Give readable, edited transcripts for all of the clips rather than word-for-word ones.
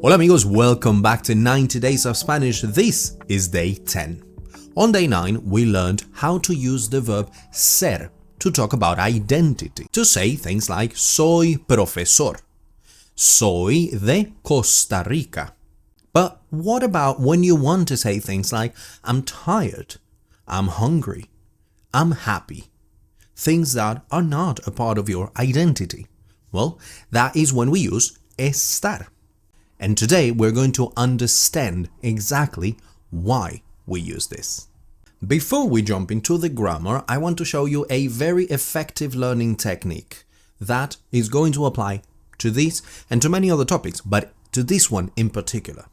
Hola amigos, welcome back to 90 Days of Spanish. This is day 10. On day 9, we learned how to use the verb ser to talk about identity, to say things like soy profesor, soy de Costa Rica. But what about when you want to say things like I'm tired, I'm hungry, I'm happy? Things that are not a part of your identity. Well, that is when we use ESTAR. And today we're going to understand exactly why we use this. Before we jump into the grammar, I want to show you a very effective learning technique that is going to apply to this and to many other topics, but to this one in particular.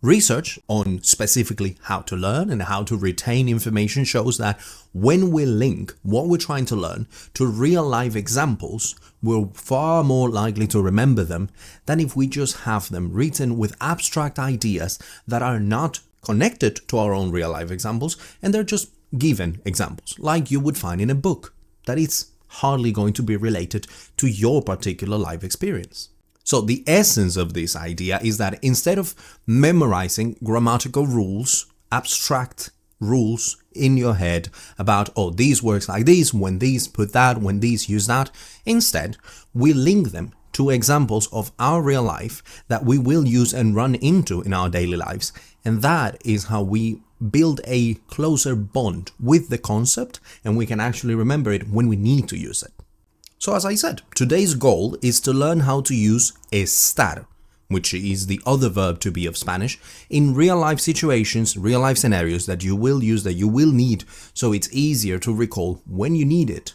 Research on specifically how to learn and how to retain information shows that when we link what we're trying to learn to real-life examples, we're far more likely to remember them than if we just have them written with abstract ideas that are not connected to our own real-life examples, and they're just given examples, like you would find in a book, that it's hardly going to be related to your particular life experience. So the essence of this idea is that instead of memorizing grammatical rules, abstract rules in your head about, oh, these works like this, when these put that, when these use that, instead we link them to examples of our real life that we will use and run into in our daily lives. And that is how we build a closer bond with the concept, and we can actually remember it when we need to use it. So as I said, today's goal is to learn how to use estar, which is the other verb to be of Spanish, in real-life situations, real-life scenarios that you will use, that you will need, so it's easier to recall when you need it.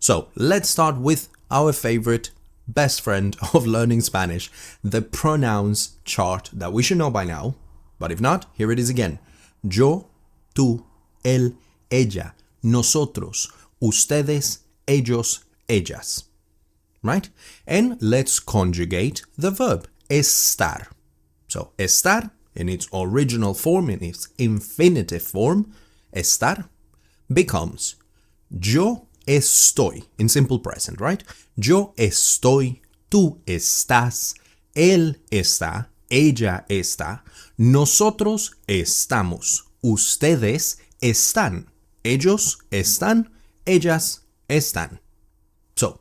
So let's start with our favorite best friend of learning Spanish, the pronouns chart that we should know by now, but if not, here it is again. Yo, tú, él, ella, nosotros, ustedes, ellos, ellas, right? And let's conjugate the verb estar. So estar in its original form, in its infinitive form, estar becomes yo estoy in simple present, right? Yo estoy, tú estás, él está, ella está, nosotros estamos, ustedes están, ellos están, ellas están. So,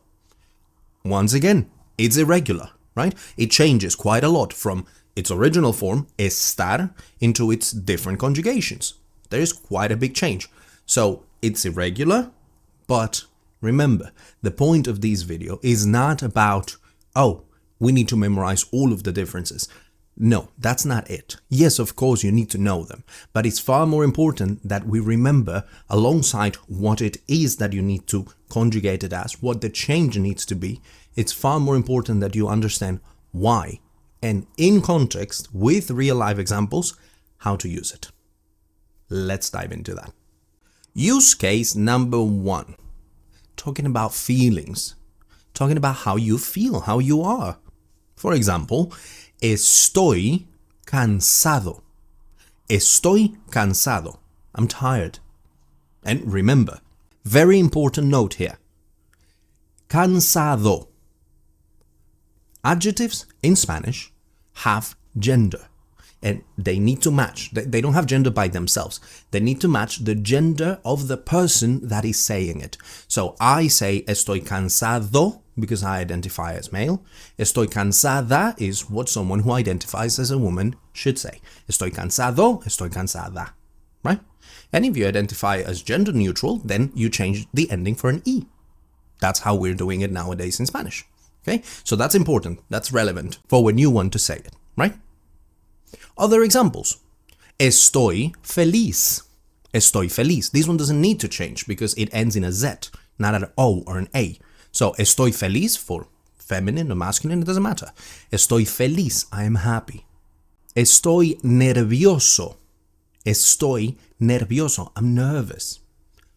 once again, it's irregular, right? It changes quite a lot from its original form, estar, into its different conjugations. There is quite a big change. So, it's irregular, but remember, the point of this video is not about, oh, we need to memorize all of the differences. No, that's not it. Yes, of course, you need to know them, but it's far more important that we remember alongside what it is that you need to conjugate it as, what the change needs to be. It's far more important that you understand why, and in context with real-life examples, how to use it. Let's dive into that. Use case number 1. Talking about feelings. Talking about how you feel, how you are. For example, estoy cansado. Estoy cansado. I'm tired. And remember, very important note here. Cansado. Adjectives in Spanish have gender, and they need to match. They don't have gender by themselves. They need to match the gender of the person that is saying it. So I say estoy cansado because I identify as male. Estoy cansada is what someone who identifies as a woman should say. Estoy cansado, estoy cansada, right? And if you identify as gender neutral, then you change the ending for an E. That's how we're doing it nowadays in Spanish. Okay, so that's important, that's relevant for when you want to say it, right? Other examples. Estoy feliz. Estoy feliz. This one doesn't need to change because it ends in a Z, not an O or an A. So estoy feliz for feminine or masculine, it doesn't matter. Estoy feliz, I am happy. Estoy nervioso. Estoy nervioso, I'm nervous.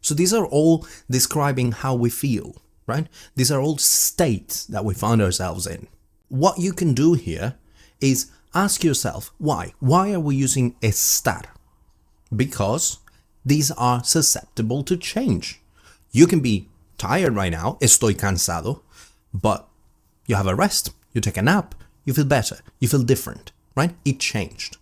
So these are all describing how we feel, right? These are all states that we find ourselves in. What you can do here is ask yourself, why? Why are we using estar? Because these are susceptible to change. You can be tired right now, estoy cansado, but you have a rest, you take a nap, you feel better, you feel different, right? It changed.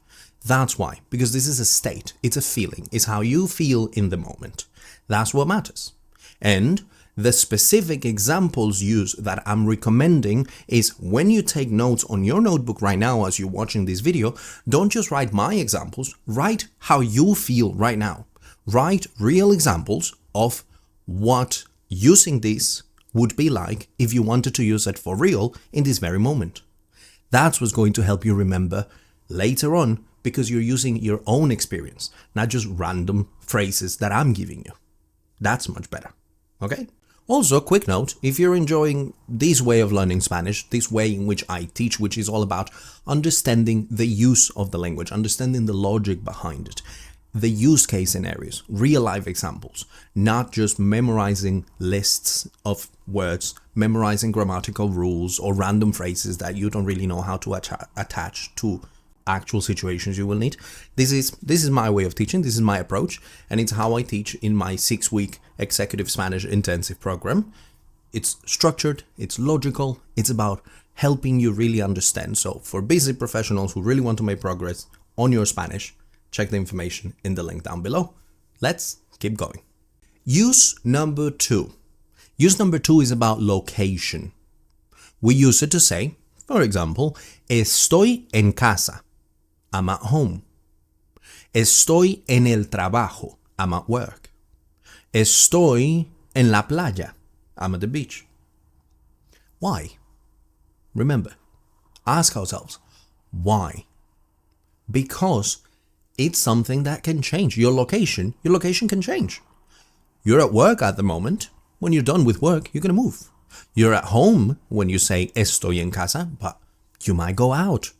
That's why, because this is a state, it's a feeling, it's how you feel in the moment. That's what matters. And the specific examples used that I'm recommending is when you take notes on your notebook right now as you're watching this video, don't just write my examples, write how you feel right now. Write real examples of what using this would be like if you wanted to use it for real in this very moment. That's what's going to help you remember later on, because you're using your own experience, not just random phrases that I'm giving you. That's much better, okay? Also, quick note, if you're enjoying this way of learning Spanish, this way in which I teach, which is all about understanding the use of the language, understanding the logic behind it, the use case scenarios, real life examples, not just memorizing lists of words, memorizing grammatical rules or random phrases that you don't really know how to attach to actual situations you will need. This is my way of teaching, this is my approach, and it's how I teach in my 6-week executive Spanish intensive program. It's structured, it's logical, it's about helping you really understand. So for busy professionals who really want to make progress on your Spanish, check the information in the link down below. Let's keep going. Use number 2. Use number 2 is about location. We use it to say, for example, estoy en casa. I'm at home. Estoy en el trabajo. I'm at work. Estoy en la playa. I'm at the beach. Why? Remember, ask ourselves, why? Because it's something that can change. Your location can change. You're at work at the moment. When you're done with work, you're going to move. You're at home when you say estoy en casa, but you might go out.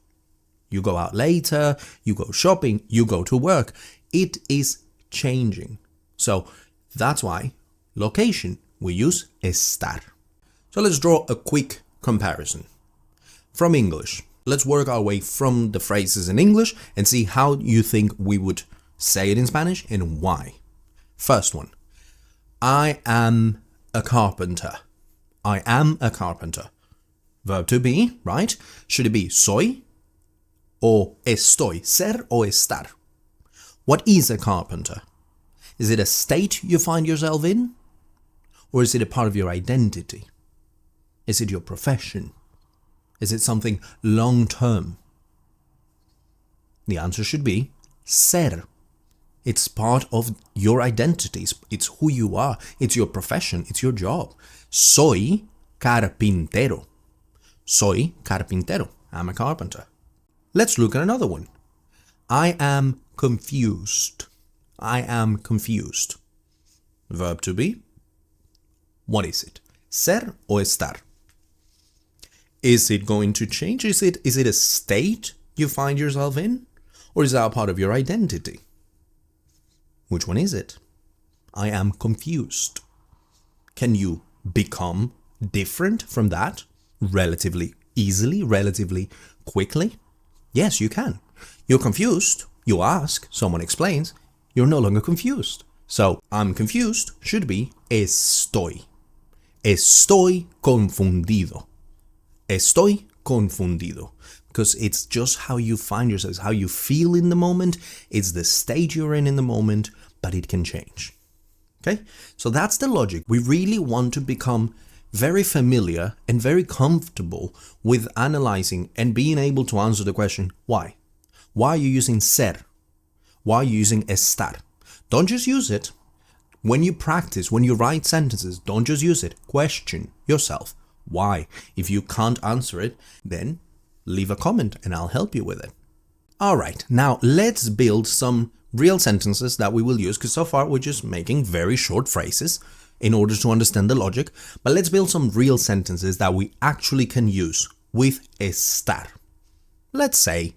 You go out later, you go shopping, you go to work. It is changing. So that's why location, we use ESTAR. So let's draw a quick comparison. From English, let's work our way from the phrases in English and see how you think we would say it in Spanish and why. First one, I am a carpenter. I am a carpenter. Verb to be, right? Should it be soy or estoy? Ser o estar? What is a carpenter? Is it a state you find yourself in? Or is it a part of your identity? Is it your profession? Is it something long-term? The answer should be ser. It's part of your identity. It's who you are. It's your profession. It's your job. Soy carpintero. Soy carpintero. I'm a carpenter. Let's look at another one. I am confused. I am confused. Verb to be. What is it? Ser o estar? Is it going to change? Is it a state you find yourself in? Or is that a part of your identity? Which one is it? I am confused. Can you become different from that relatively easily, relatively quickly? Yes, you can. You're confused. You ask, someone explains, you're no longer confused. So, I'm confused should be estoy. Estoy confundido. Estoy confundido. Because it's just how you find yourself, how you feel in the moment. It's the state you're in the moment, but it can change. Okay? So that's the logic. We really want to become very familiar and very comfortable with analyzing and being able to answer the question, why? Why are you using ser? Why are you using estar? Don't just use it. When you practice, when you write sentences, don't just use it. Question yourself. Why? If you can't answer it, then leave a comment and I'll help you with it. Alright, now let's build some real sentences that we will use, because so far we're just making very short phrases in order to understand the logic, but let's build some real sentences that we actually can use with estar. Let's say,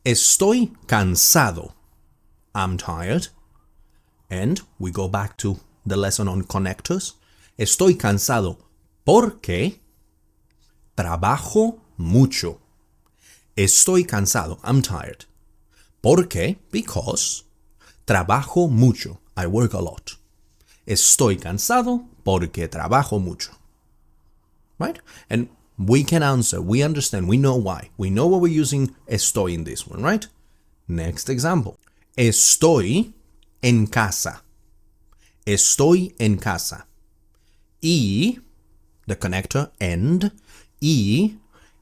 estoy cansado. I'm tired. And we go back to the lesson on connectors. Estoy cansado porque trabajo mucho. Estoy cansado. I'm tired. Porque, because, trabajo mucho. I work a lot. Estoy cansado porque trabajo mucho. Right? And We can answer, we understand, we know why. We know why we're using estoy in this one, right? Next example. Estoy en casa. Estoy en casa. Y, the connector, and, y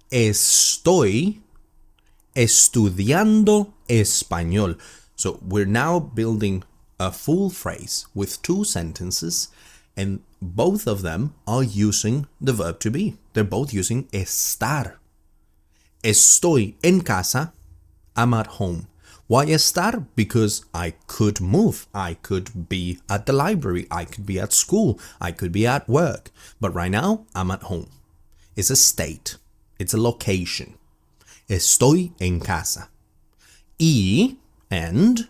estoy estudiando español. So we're now building a full phrase with two sentences, and both of them are using the verb to be. They're both using estar. Estoy en casa. I'm at home. Why estar? Because I could move. I could be at the library. I could be at school. I could be at work. But right now, I'm at home. It's a state. It's a location. Estoy en casa. Y, and,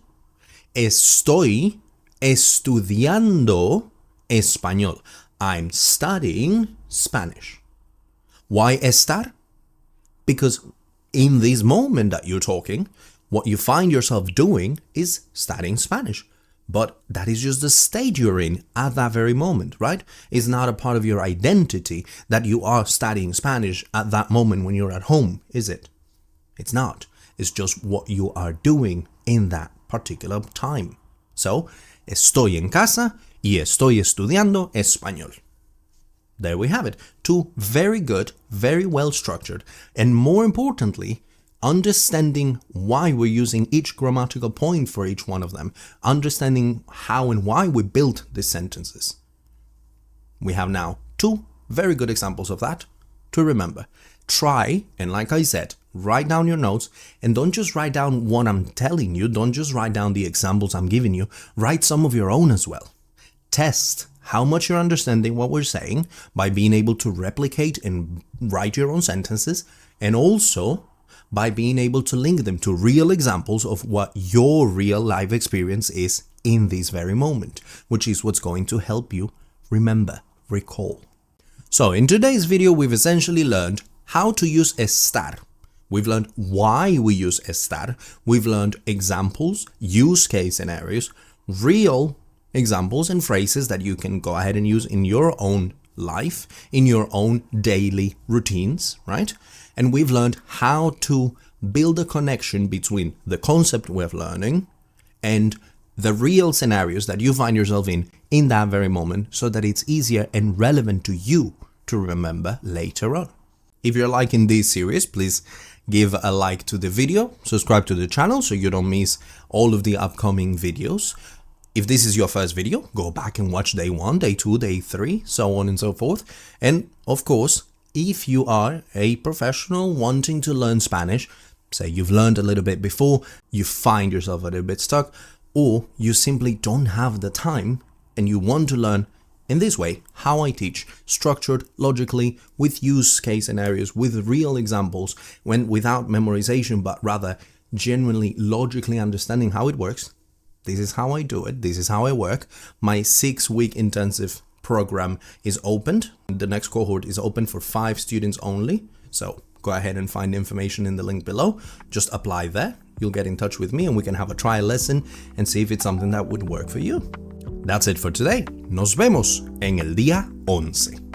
estoy estudiando español. I'm studying Spanish. Why estar? Because in this moment that you're talking, what you find yourself doing is studying Spanish. But that is just the state you're in at that very moment, right? It's not a part of your identity that you are studying Spanish at that moment when you're at home, is it? It's not. It's just what you are doing in that particular time. So, estoy en casa y estoy estudiando español. There we have it. Two very good, very well structured, and more importantly, understanding why we're using each grammatical point for each one of them, understanding how and why we built these sentences. We have now two very good examples of that to remember. Try, and like I said, write down your notes, and don't just write down what I'm telling you, don't just write down the examples I'm giving you, write some of your own as well. Test how much you're understanding what we're saying by being able to replicate and write your own sentences, and also by being able to link them to real examples of what your real life experience is in this very moment, which is what's going to help you remember, recall. So in today's video, we've essentially learned how to use estar. We've learned why we use estar. We've learned examples, use case scenarios, real examples and phrases that you can go ahead and use in your own life, in your own daily routines, right? And we've learned how to build a connection between the concept we're learning and the real scenarios that you find yourself in that very moment, so that it's easier and relevant to you to remember later on. If you're liking this series, please give a like to the video, subscribe to the channel so you don't miss all of the upcoming videos. If this is your first video, go back and watch day 1, day 2, day 3, so on and so forth. And of course, if you are a professional wanting to learn Spanish, say you've learned a little bit before, you find yourself a little bit stuck, or you simply don't have the time and you want to learn in this way, how I teach, structured, logically, with use case scenarios, with real examples, when without memorization, but rather genuinely, logically understanding how it works. This is how I do it. This is how I work. My 6-week intensive program is opened. The next cohort is open for 5 students only. So go ahead and find information in the link below. Just apply there. You'll get in touch with me and we can have a trial lesson and see if it's something that would work for you. That's it for today. Nos vemos en el día 11.